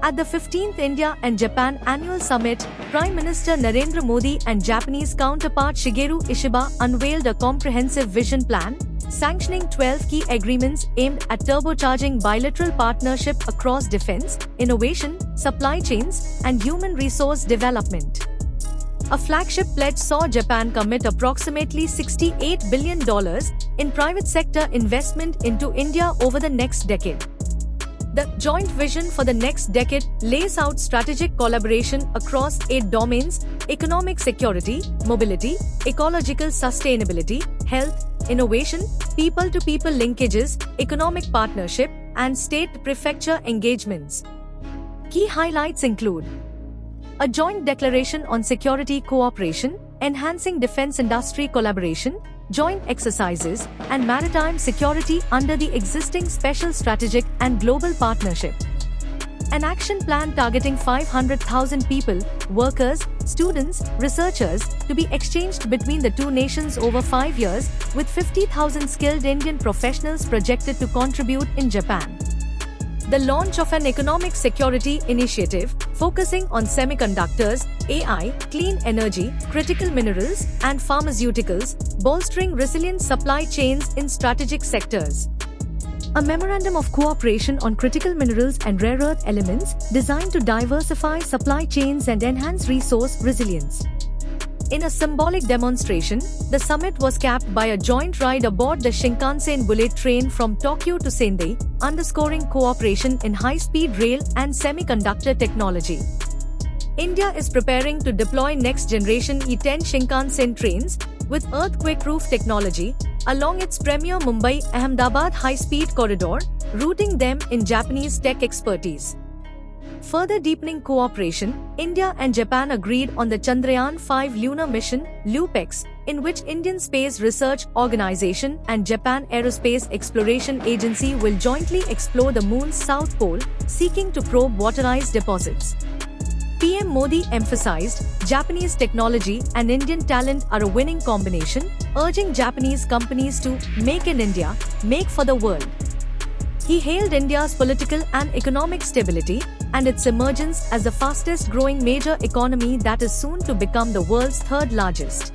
At the 15th India and Japan Annual Summit, Prime Minister Narendra Modi and Japanese counterpart Shigeru Ishiba unveiled a comprehensive vision plan, sanctioning 12 key agreements aimed at turbocharging bilateral partnership across defense, innovation, supply chains, and human resource development. A flagship pledge saw Japan commit approximately $68 billion in private sector investment into India over the next decade. The joint vision for the next decade lays out strategic collaboration across 8 domains: economic security, mobility, ecological sustainability, health, innovation, people-to-people linkages, economic partnership, and state-prefecture engagements. Key highlights include a joint declaration on security cooperation, enhancing defense industry collaboration, joint exercises, and maritime security under the existing Special Strategic and Global Partnership. An action plan targeting 500,000 people, workers, students, researchers, to be exchanged between the two nations over 5 years, with 50,000 skilled Indian professionals projected to contribute in Japan. The launch of an economic security initiative focusing on semiconductors, AI, clean energy, critical minerals, and pharmaceuticals, bolstering resilient supply chains in strategic sectors. A memorandum of cooperation on critical minerals and rare earth elements designed to diversify supply chains and enhance resource resilience. In a symbolic demonstration, the summit was capped by a joint ride aboard the Shinkansen bullet train from Tokyo to Sendai, underscoring cooperation in high-speed rail and semiconductor technology. India is preparing to deploy next-generation E10 Shinkansen trains with earthquake-proof technology along its premier Mumbai-Ahmedabad high-speed corridor, rooting them in Japanese tech expertise. Further deepening cooperation, India and Japan agreed on the Chandrayaan-5 lunar mission, LUPEX, in which Indian Space Research Organisation and Japan Aerospace Exploration Agency will jointly explore the moon's south pole, seeking to probe water ice deposits. PM Modi emphasized, Japanese technology and Indian talent are a winning combination, urging Japanese companies to make in India, make for the world. He hailed India's political and economic stability and its emergence as the fastest-growing major economy that is soon to become the world's third largest.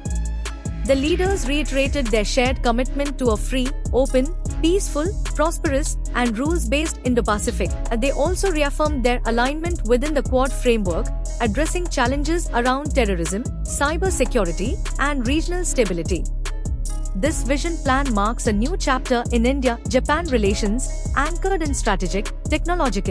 The leaders reiterated their shared commitment to a free, open, peaceful, prosperous, and rules-based Indo-Pacific. They also reaffirmed their alignment within the Quad framework, addressing challenges around terrorism, cyber security, and regional stability. This vision plan marks a new chapter in India-Japan relations, anchored in strategic, technological,